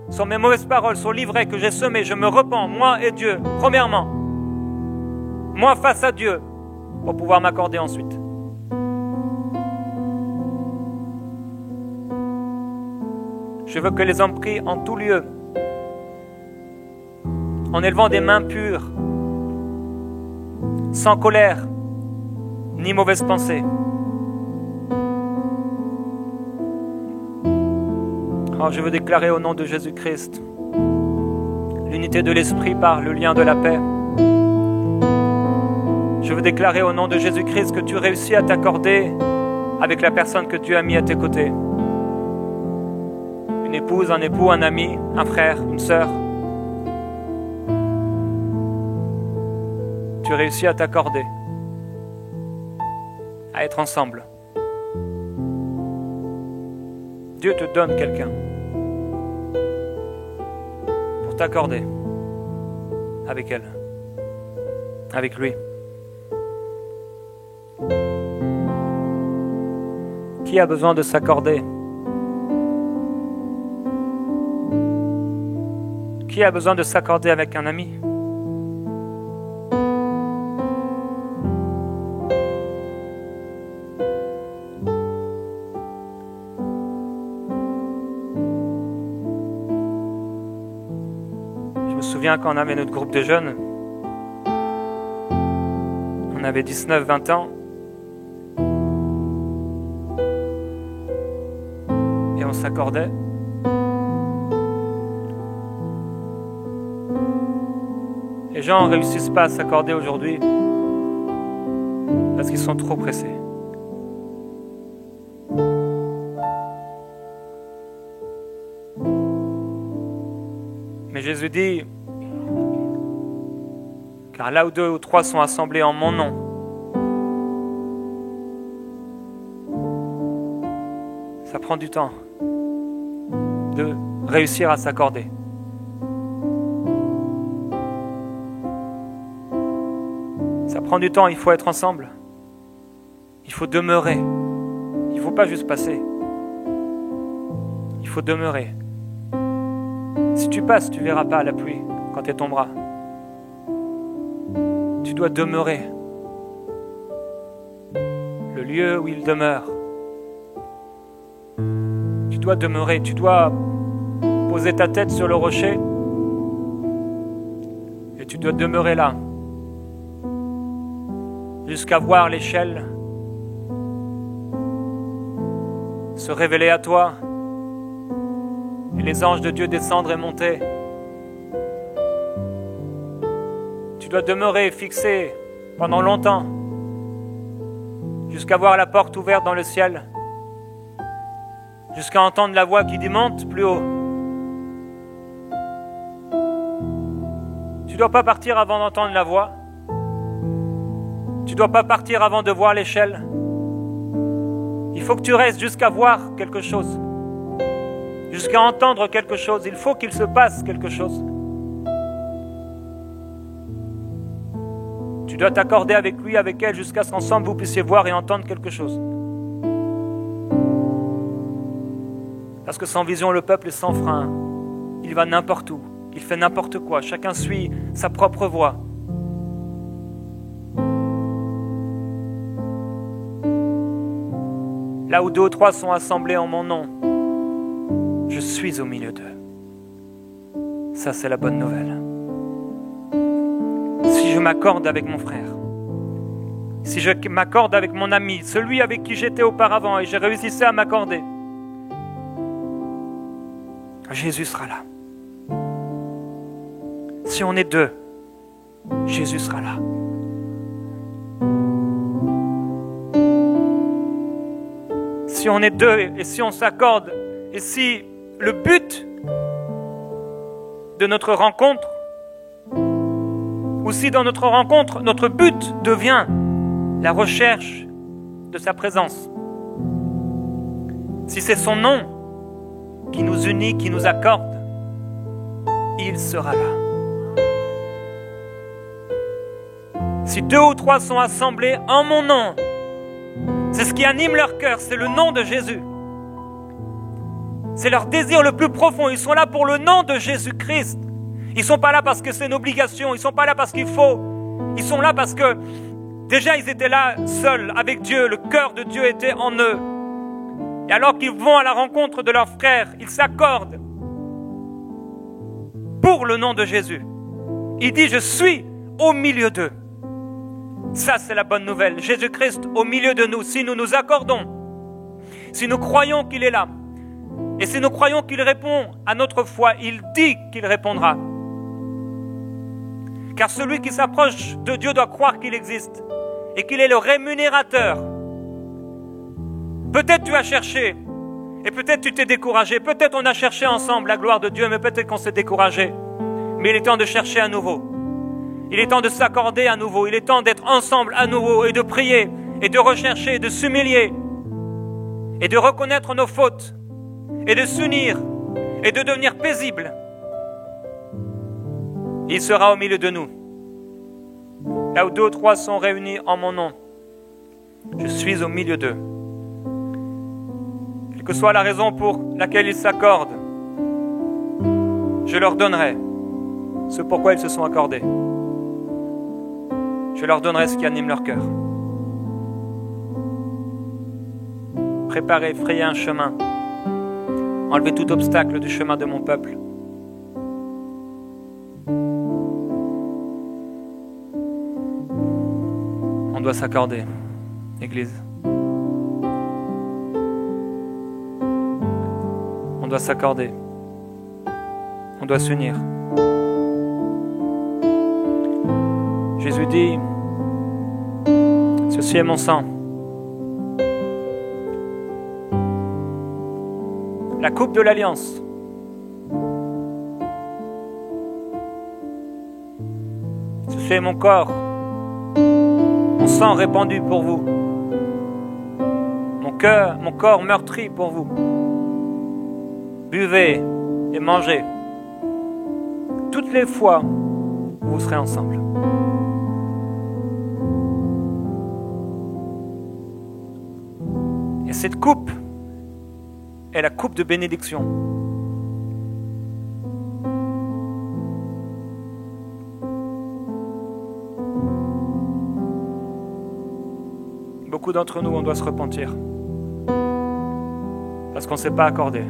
sur mes mauvaises paroles, sur l'ivraie que j'ai semé. Je me repens, moi et Dieu, premièrement. Moi face à Dieu, pour pouvoir m'accorder ensuite. Je veux que les hommes prient en tout lieu, en élevant des mains pures, sans colère, ni mauvaise pensée. Alors je veux déclarer au nom de Jésus-Christ l'unité de l'esprit par le lien de la paix. Je veux déclarer au nom de Jésus-Christ que tu réussis à t'accorder avec la personne que Dieu a mis à tes côtés. Une épouse, un époux, un ami, un frère, une sœur. Tu réussis à t'accorder, à être ensemble. Dieu te donne quelqu'un pour t'accorder avec elle, avec lui. Qui a besoin de s'accorder? Qui a besoin de s'accorder avec un ami? Je me souviens quand on avait notre groupe de jeunes, on avait 19-20 ans, et on s'accordait. Les gens ne réussissent pas à s'accorder aujourd'hui parce qu'ils sont trop pressés. Mais Jésus dit, car là où 2 ou 3 sont assemblés en mon nom, ça prend du temps de réussir à s'accorder. Ça prend du temps, il faut être ensemble. Il faut demeurer. Il ne faut pas juste passer. Il faut demeurer. Si tu passes, tu ne verras pas la pluie quand elle tombera. Tu dois demeurer. Le lieu où il demeure. Tu dois demeurer. Tu dois poser ta tête sur le rocher. Et tu dois demeurer là. Jusqu'à voir l'échelle se révéler à toi et les anges de Dieu descendre et monter. Tu dois demeurer fixé pendant longtemps jusqu'à voir la porte ouverte dans le ciel, jusqu'à entendre la voix qui dit monte plus haut. Tu ne dois pas partir avant d'entendre la voix. Tu ne dois pas partir avant de voir l'échelle. Il faut que tu restes jusqu'à voir quelque chose, jusqu'à entendre quelque chose. Il faut qu'il se passe quelque chose. Tu dois t'accorder avec lui, avec elle, jusqu'à ce qu'ensemble vous puissiez voir et entendre quelque chose. Parce que sans vision, le peuple est sans frein. Il va n'importe où, il fait n'importe quoi. Chacun suit sa propre voie. Là où 2 ou 3 sont assemblés en mon nom, je suis au milieu d'eux. Ça, c'est la bonne nouvelle. Si je m'accorde avec mon frère, si je m'accorde avec mon ami, celui avec qui j'étais auparavant et j'ai réussi à m'accorder, Jésus sera là. Si on est 2, Jésus sera là. Si on est 2 et si on s'accorde, et si le but de notre rencontre, ou si dans notre rencontre, notre but devient la recherche de sa présence, si c'est son nom qui nous unit, qui nous accorde, il sera là. Si 2 ou 3 sont assemblés en mon nom, c'est ce qui anime leur cœur, c'est le nom de Jésus. C'est leur désir le plus profond. Ils sont là pour le nom de Jésus-Christ. Ils ne sont pas là parce que c'est une obligation. Ils ne sont pas là parce qu'il faut. Ils sont là parce que déjà ils étaient là seuls avec Dieu. Le cœur de Dieu était en eux. Et alors qu'ils vont à la rencontre de leurs frères, ils s'accordent pour le nom de Jésus. Il dit, je suis au milieu d'eux. Ça, c'est la bonne nouvelle. Jésus-Christ au milieu de nous. Si nous nous accordons, si nous croyons qu'il est là, et si nous croyons qu'il répond à notre foi, il dit qu'il répondra. Car celui qui s'approche de Dieu doit croire qu'il existe et qu'il est le rémunérateur. Peut-être tu as cherché et peut-être tu t'es découragé. Peut-être on a cherché ensemble la gloire de Dieu, mais peut-être qu'on s'est découragé. Mais il est temps de chercher à nouveau. Il est temps de s'accorder à nouveau. Il est temps d'être ensemble à nouveau et de prier et de rechercher, de s'humilier et de reconnaître nos fautes et de s'unir et de devenir paisible. Il sera au milieu de nous. Là où 2 ou 3 sont réunis en mon nom, je suis au milieu d'eux. Quelle que soit la raison pour laquelle ils s'accordent, je leur donnerai ce pourquoi ils se sont accordés. Je leur donnerai ce qui anime leur cœur. Préparez, frayez un chemin. Enlevez tout obstacle du chemin de mon peuple. On doit s'accorder, Église. On doit s'accorder. On doit s'unir. Jésus dit, ceci est mon sang. La coupe de l'alliance. Ceci est mon corps. Mon sang répandu pour vous. Mon corps meurtri pour vous. Buvez et mangez. Toutes les fois où vous serez ensemble. Et cette coupe est la coupe de bénédiction. Beaucoup d'entre nous, on doit se repentir. Parce qu'on ne s'est pas accordé.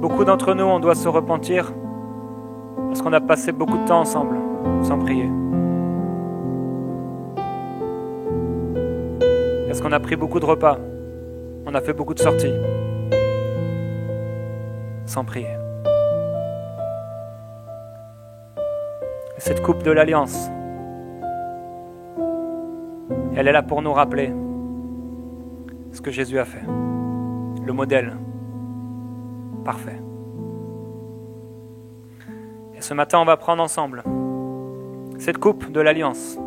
Beaucoup d'entre nous, on doit se repentir parce qu'on a passé beaucoup de temps ensemble, sans prier. Parce qu'on a pris beaucoup de repas. On a fait beaucoup de sorties. Sans prier. Et cette coupe de l'alliance, elle est là pour nous rappeler ce que Jésus a fait. Le modèle parfait. Et ce matin, on va prendre ensemble cette coupe de l'alliance.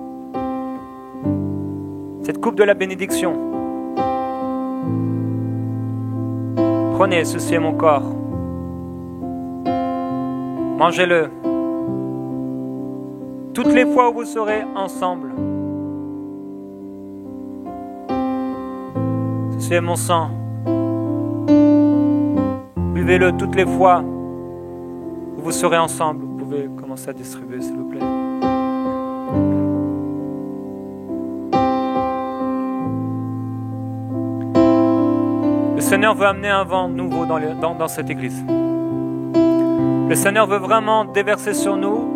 Cette coupe de la bénédiction. Prenez, ceci est mon corps. Mangez-le. Toutes les fois où vous serez ensemble. Ceci est mon sang. Buvez-le toutes les fois où vous serez ensemble. Vous pouvez commencer à distribuer, s'il vous plaît. Le Seigneur veut amener un vent nouveau dans cette église. Le Seigneur veut vraiment déverser sur nous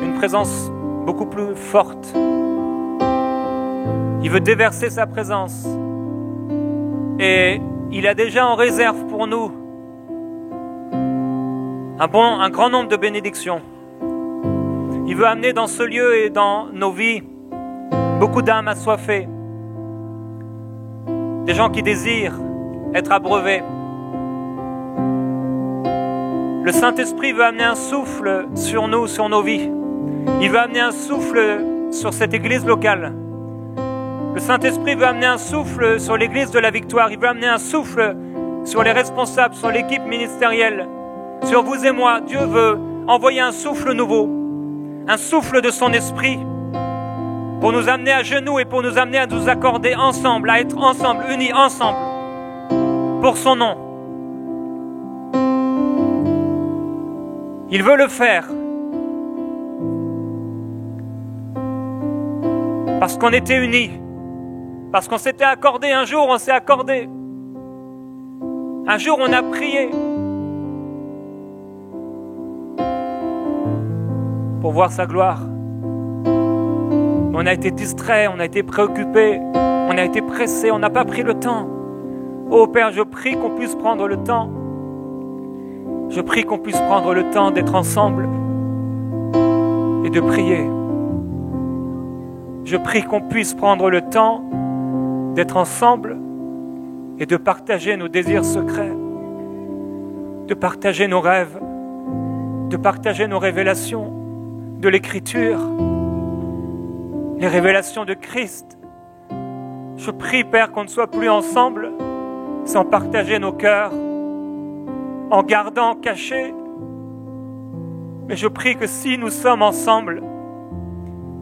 une présence beaucoup plus forte. Il veut déverser sa présence. Et il a déjà en réserve pour nous un grand nombre de bénédictions. Il veut amener dans ce lieu et dans nos vies beaucoup d'âmes assoiffées. Des gens qui désirent être abreuvés. Le Saint-Esprit veut amener un souffle sur nous, sur nos vies. Il veut amener un souffle sur cette église locale. Le Saint-Esprit veut amener un souffle sur l'église de la Victoire. Il veut amener un souffle sur les responsables, sur l'équipe ministérielle, sur vous et moi. Dieu veut envoyer un souffle nouveau, un souffle de son esprit pour nous amener à genoux et pour nous amener à nous accorder ensemble, à être ensemble, unis ensemble, pour son nom. Il veut le faire parce qu'on était unis, parce qu'on s'était accordé. Un jour, on s'est accordé. Un jour, on a prié pour voir sa gloire. On a été distrait, on a été préoccupé, on a été pressé, on n'a pas pris le temps. Oh Père, je prie qu'on puisse prendre le temps. Je prie qu'on puisse prendre le temps d'être ensemble et de prier. Je prie qu'on puisse prendre le temps d'être ensemble et de partager nos désirs secrets, de partager nos rêves, de partager nos révélations de l'Écriture, les révélations de Christ. Je prie, Père, qu'on ne soit plus ensemble sans partager nos cœurs, en gardant cachés. Mais je prie que si nous sommes ensemble,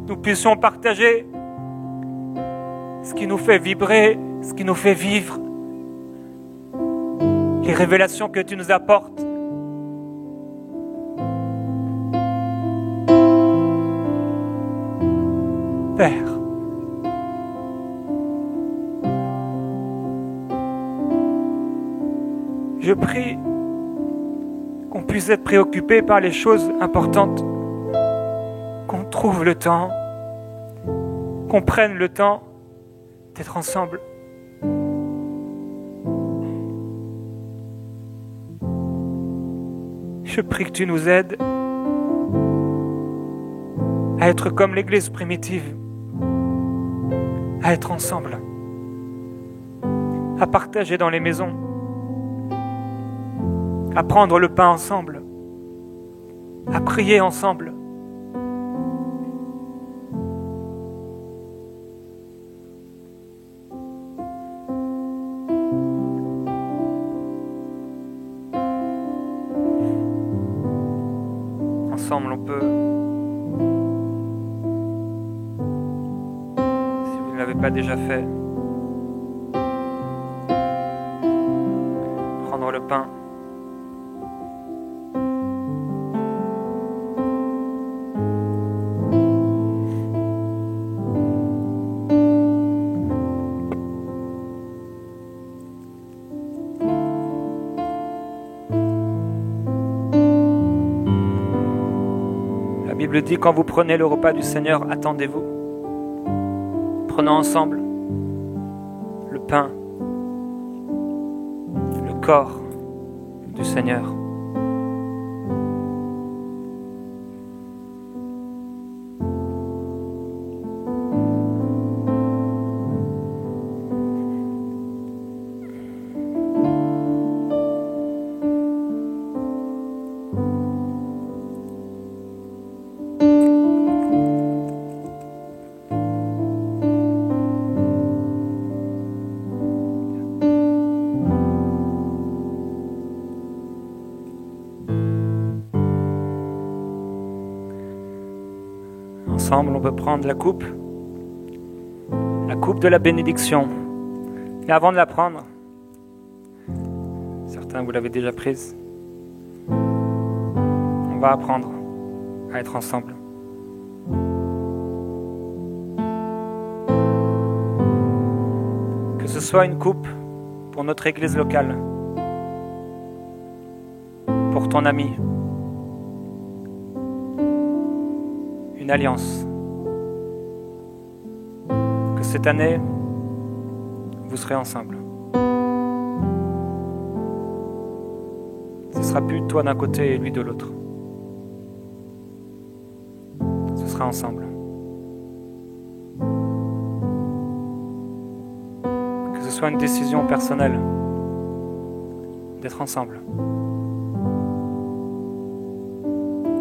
nous puissions partager ce qui nous fait vibrer, ce qui nous fait vivre, les révélations que tu nous apportes. Père, je prie qu'on puisse être préoccupé par les choses importantes, qu'on trouve le temps, qu'on prenne le temps d'être ensemble. Je prie que tu nous aides à être comme l'Église primitive, à être ensemble, à partager dans les maisons, à prendre le pain ensemble, à prier ensemble. Ensemble, on peut, si vous ne l'avez pas déjà fait, prendre le pain. La Bible dit, quand vous prenez le repas du Seigneur, attendez-vous. Prenons ensemble le pain, le corps du Seigneur. Ensemble, on peut prendre la coupe de la bénédiction. Mais avant de la prendre, certains vous l'avez déjà prise, on va apprendre à être ensemble. Que ce soit une coupe pour notre église locale, pour ton ami, une alliance. Que cette année, vous serez ensemble. Ce ne sera plus toi d'un côté et lui de l'autre. Ce sera ensemble. Que ce soit une décision personnelle d'être ensemble.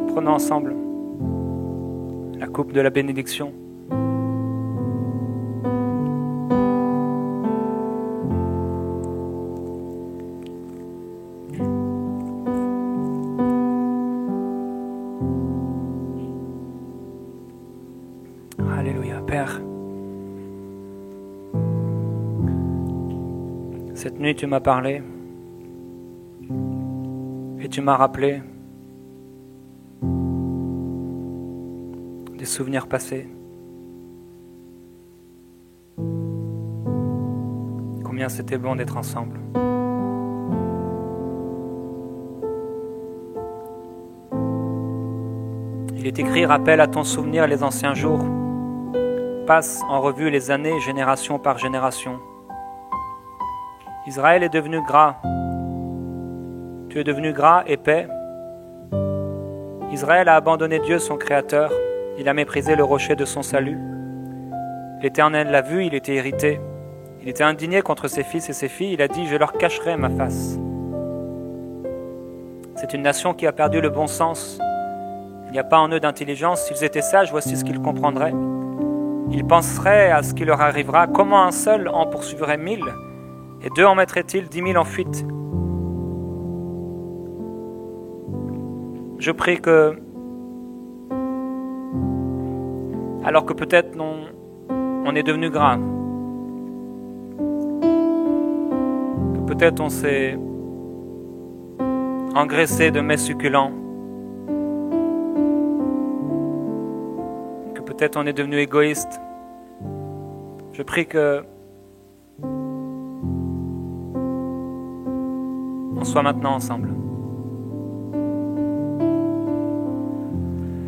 Prenons ensemble la coupe de la bénédiction. Alléluia, Père. Cette nuit, tu m'as parlé et tu m'as rappelé des souvenirs passés. Combien c'était bon d'être ensemble. Il est écrit, rappelle à ton souvenir les anciens jours. Passe en revue les années, génération par génération. Israël est devenu gras. Tu es devenu gras, épais. Israël a abandonné Dieu, son Créateur. Il a méprisé le rocher de son salut. L'Éternel l'a vu, il était irrité. Il était indigné contre ses fils et ses filles. Il a dit, je leur cacherai ma face. C'est une nation qui a perdu le bon sens. Il n'y a pas en eux d'intelligence. S'ils étaient sages, voici ce qu'ils comprendraient. Ils penseraient à ce qui leur arrivera. Comment un seul en poursuivrait 1000 et 2 en mettrait-il 10 000 en fuite? Je prie que, alors que peut-être on est devenu gras, que peut-être on s'est engraissé de mets succulents, que peut-être on est devenu égoïste, je prie que on soit maintenant ensemble.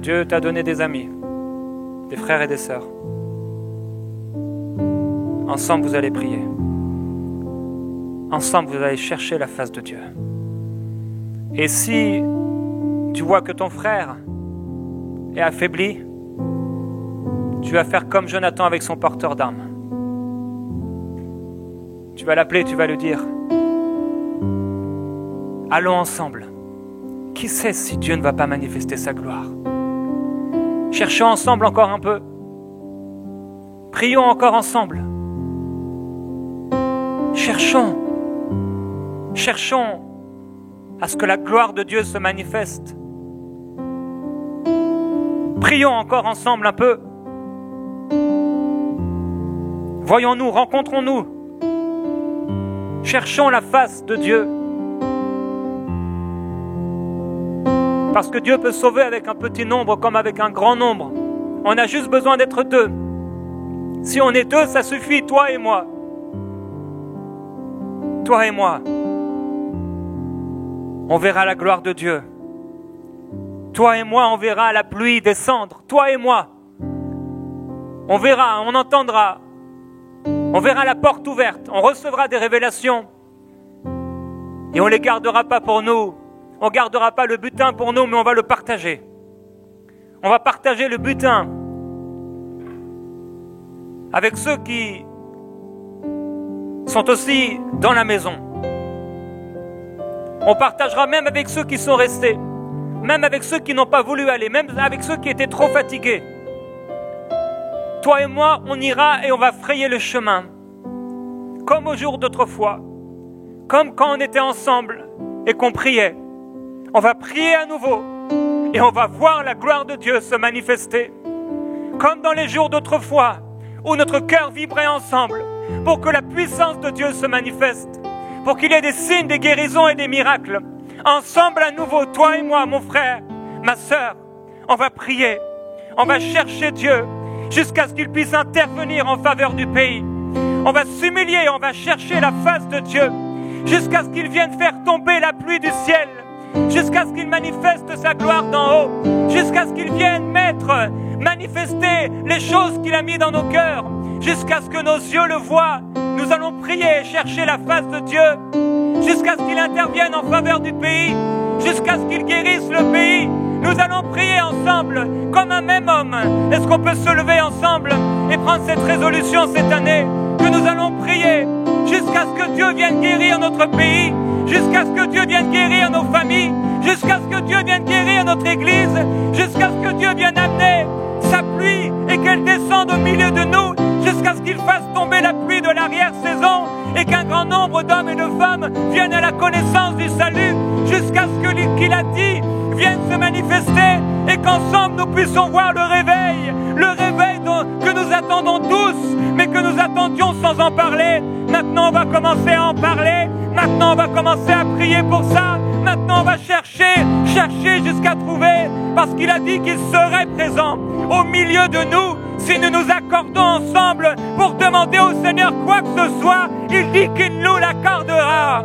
Dieu t'a donné des amis, des frères et des sœurs. Ensemble, vous allez prier. Ensemble, vous allez chercher la face de Dieu. Et si tu vois que ton frère est affaibli, tu vas faire comme Jonathan avec son porteur d'armes. Tu vas l'appeler, tu vas lui dire, allons ensemble. Qui sait si Dieu ne va pas manifester sa gloire? Cherchons ensemble encore un peu. Prions encore ensemble. Cherchons à ce que la gloire de Dieu se manifeste. Prions encore ensemble un peu. Voyons-nous, rencontrons-nous. Cherchons la face de Dieu. Parce que Dieu peut sauver avec un petit nombre comme avec un grand nombre. On a juste besoin d'être 2. Si on est 2, ça suffit, toi et moi. Toi et moi. On verra la gloire de Dieu. Toi et moi, on verra la pluie descendre. Toi et moi. On verra, on entendra. On verra la porte ouverte. On recevra des révélations. Et on ne les gardera pas pour nous. On ne gardera pas le butin pour nous, mais on va le partager. On va partager le butin avec ceux qui sont aussi dans la maison. On partagera même avec ceux qui sont restés, même avec ceux qui n'ont pas voulu aller, même avec ceux qui étaient trop fatigués. Toi et moi, on ira et on va frayer le chemin, comme au jour d'autrefois, comme quand on était ensemble et qu'on priait. On va prier à nouveau et on va voir la gloire de Dieu se manifester. Comme dans les jours d'autrefois où notre cœur vibrait ensemble pour que la puissance de Dieu se manifeste, pour qu'il y ait des signes, des guérisons et des miracles. Ensemble à nouveau, toi et moi, mon frère, ma sœur, on va prier, on va chercher Dieu jusqu'à ce qu'il puisse intervenir en faveur du pays. On va s'humilier, on va chercher la face de Dieu jusqu'à ce qu'il vienne faire tomber la pluie du ciel, jusqu'à ce qu'il manifeste sa gloire d'en haut, jusqu'à ce qu'il vienne manifester les choses qu'il a mis dans nos cœurs, jusqu'à ce que nos yeux le voient. Nous allons prier et chercher la face de Dieu, jusqu'à ce qu'il intervienne en faveur du pays, jusqu'à ce qu'il guérisse le pays. Nous allons prier ensemble, comme un même homme. Est-ce qu'on peut se lever ensemble et prendre cette résolution cette année, que nous allons prier jusqu'à ce que Dieu vienne guérir notre pays, jusqu'à ce que Dieu vienne guérir nos familles, jusqu'à ce que Dieu vienne guérir notre église, jusqu'à ce que Dieu vienne amener sa pluie et qu'elle descende au milieu de nous, jusqu'à ce qu'il fasse tomber la pluie de l'arrière-saison et qu'un grand nombre d'hommes et de femmes viennent à la connaissance du salut, jusqu'à ce que qu'il a dit vienne se manifester et qu'ensemble nous puissions voir le réveil que nous attendons tous, mais que nous attendions sans en parler. Maintenant on va commencer à en parler, maintenant on va commencer à prier pour ça, maintenant on va chercher jusqu'à trouver, parce qu'il a dit qu'il serait présent au milieu de nous si nous nous accordons ensemble pour demander au Seigneur quoi que ce soit. Il dit qu'il nous l'accordera.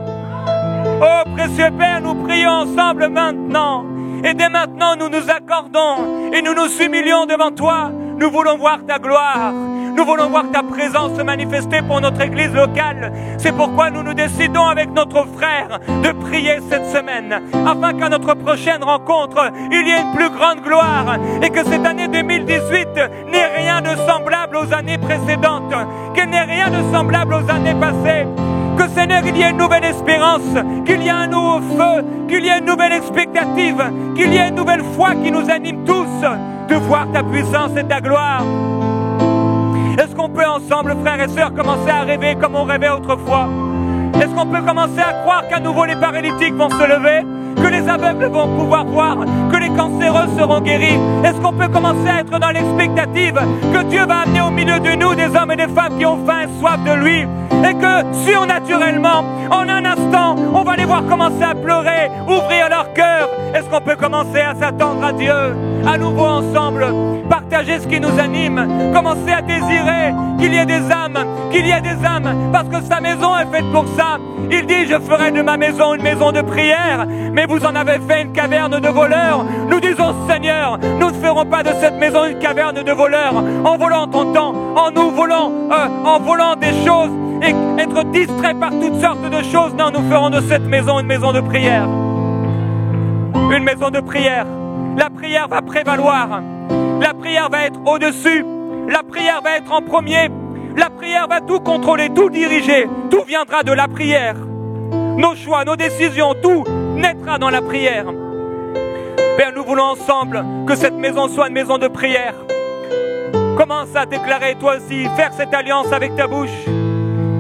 Oh précieux Père, nous prions ensemble maintenant. Et dès maintenant, nous nous accordons et nous nous humilions devant toi. Nous voulons voir ta gloire. Nous voulons voir ta présence se manifester pour notre église locale. C'est pourquoi nous nous décidons avec notre frère de prier cette semaine, afin qu'à notre prochaine rencontre, il y ait une plus grande gloire et que cette année 2018 n'ait rien de semblable aux années précédentes, qu'elle n'ait rien de semblable aux années passées. Que Seigneur, il y ait une nouvelle espérance, qu'il y ait un nouveau feu, qu'il y ait une nouvelle expectative, qu'il y ait une nouvelle foi qui nous anime tous de voir ta puissance et ta gloire. Est-ce qu'on peut ensemble, frères et sœurs, commencer à rêver comme on rêvait autrefois? Est-ce qu'on peut commencer à croire qu'à nouveau les paralytiques vont se lever, que les aveugles vont pouvoir voir, que les cancéreux seront guéris? Est-ce qu'on peut commencer à être dans l'expectative que Dieu va amener au milieu de nous des hommes et des femmes qui ont faim et soif de lui, et que surnaturellement, en un instant, on va les voir commencer à pleurer, ouvrir leur cœur? Est-ce qu'on peut commencer à s'attendre à Dieu, à nouveau ensemble, partager ce qui nous anime, commencer à désirer qu'il y ait des âmes, parce que sa maison est faite pour ça. Il dit, je ferai de ma maison une maison de prière, mais vous en avez fait une caverne de voleurs. Nous disons, Seigneur, nous ne ferons pas de cette maison une caverne de voleurs, en volant ton temps, en volant des choses et être distrait par toutes sortes de choses. Non, nous ferons de cette maison une maison de prière. Une maison de prière. La prière va prévaloir. La prière va être au-dessus. La prière va être en premier. La prière va tout contrôler, tout diriger. Tout viendra de la prière. Nos choix, nos décisions, tout naîtra dans la prière. Père, nous voulons ensemble que cette maison soit une maison de prière. Commence à déclarer toi aussi, faire cette alliance avec ta bouche,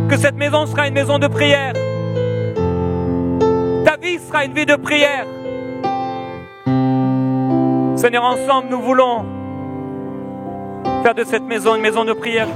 que cette maison sera une maison de prière. Ta vie sera une vie de prière. Seigneur, ensemble, nous voulons faire de cette maison une maison de prière.